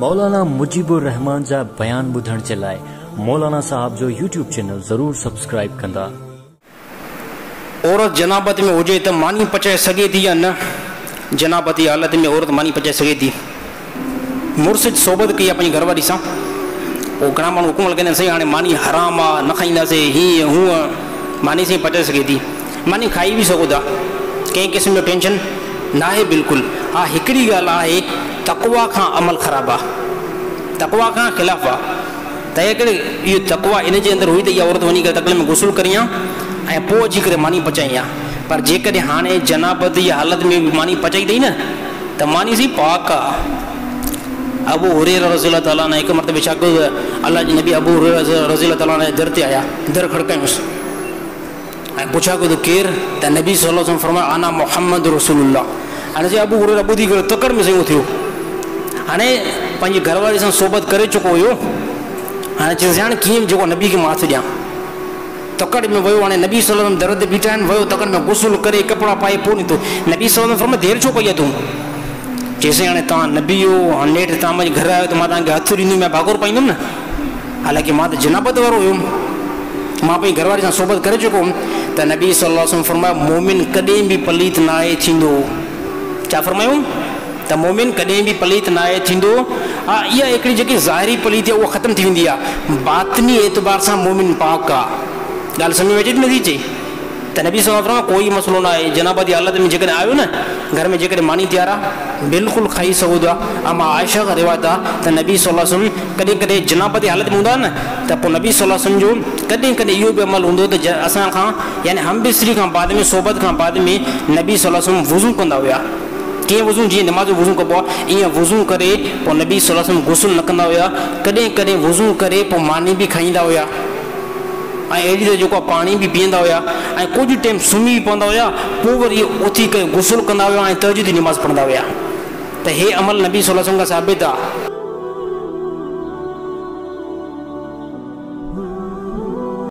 मौलाना मुजीबुर रहमान जा बयान बुधण जे लाइ मौलाना साहब जो यूट्यूब चैनल जरूर सब्सक्राइब कंदा। औरत जनाबत में हुजे तो मानी पचाए सके थी या न? जनाबती हालत में औरत मानी पचाए सके थी? मुर्शिद सोबत कई अपनी घरवारी सां वो घणा माण्हू हुकुम लॻाईंदा सही हाणे मानी हराम आहे न खाईंदासीं हीअं हूअं मानी से पचाए सके थी। मानी खाई भी सको था, कंहिं क़िस्म जो टेंशन ना है बिल्कुल। हाँ हिकिड़ी ॻाल्हि आहे तक़वा खां अमल ख़राब आहे, तक़वा खां ख़िलाफ़ आहे। त करे इहो तक़वा इन जे अंदरि हुई त इहा औरत वञी करे तकले में गुसुल करी आहे ऐं पोइ अची करे मानी पचाई आहे। पर जेकॾहिं हाणे जनाबत जी हालत में बि मानी पचाई अथई न त मानी सी पाक आहे। अबू हुरैरा रज़ियल्लाहु ताला ने हिकु मरतबे शागिर्द अल्लाह जे नबी अबू हुरैरा रज़ियल्लाहु ताला ने दर ते आया, दर खड़कायोसि ऐं पुछा कयो त केरु? त नबी सल्लल्लाहु अलैहि वसल्लम फरमाया आना मुहम्मद रसूलुल्लाह। हाणे जे अबू हुरैरा ॿुधी करे तकड़ में सही थियो, हाणे पंहिंजी घरवारी सां सोबत करे चुको हुयो। हाणे चइसि हाणे कीअं जेको नबी खे मां हथु ॾियां। तकड़ में वियो, हाणे नबी सल्लल्लाहु अलैहि वसल्लम दर ते बीठा आहिनि, वियो तकड़ में गुसुल करे कपिड़ा पाए पोइ निकितो। नबी सल्लल्लाहु अलैहि वसल्लम फरमाया देरि छो कई आहे तूं? चइसि हाणे तव्हां नबी हो, हाणे नेठि तव्हां मुंहिंजे घर आयो त मां तव्हांखे हथु ॾींदुमि, मां भागोर पाईंदुमि न। हालांकि मां त जनाबत वारो हुयुमि, मां पंहिंजी घरवारी सां सोबत करे चुको हुउमि। त नबी सल्लल्लाहु अलैहि वसल्लम फरमाया मोमिन कॾहिं बि पलीत न आहे थींदो। छा फरमायूं? त मोमिन कॾहिं बि पलीत न आहे थींदो। हा इहा हिकिड़ी जेकी ज़ाहिरी पलीती आहे उहा ख़तमु थी वेंदी आहे, बातिनी एतबार सां मोमिन पाक आहे। ॻाल्हि सम्झ में अचे थी नथी अचे? त नबी सल्लल्लाहु अलैहि वसल्लम कोई मसइलो न आहे। जनाबत जी हालत में जेकॾहिं आयो न घर में जेकॾहिं मानी तयार आहे बिल्कुलु खाई सघो था। अमा आयशा खां रिवायत आहे त नबी सल्लल्लाहु अलैहि वसल्लम कॾहिं कॾहिं जनाबत जी हालत में हूंदा न त पोइ नबी सल्लल्लाहु अलैहि वसल्लम जो कॾहिं कॾहिं इहो बि अमल हूंदो त असां खां यानी हमबिस्तरी खां बाद में सोबत खां बाद में नबी सल्लल्लाहु अलैहि वसल्लम वुज़ू कंदा हुआ। कीअं वुज़ू? जीअं नमाज़ जो वुज़ू कबो आहे ईअं वुज़ू करे पोइ नबी सल्लल्लाहु अलैहि वसल्लम गुसुल न कंदा हुआ। कॾहिं कॾहिं वुज़ू करे पोइ मानी बि खाईंदा हुआ ऐं अहिड़ी त जेको पाणी बि पीअंदा हुआ ऐं कुझु टाइम सुम्ही पवंदा हुआ, पोइ वरी उथी करे गुसुल कंदा हुआ ऐं तहज्जुद जी नमाज़ पढ़ंदा हुआ। त हे अमल नबी सल्लल्लाहु अलैहि वसल्लम खां साबित आहे।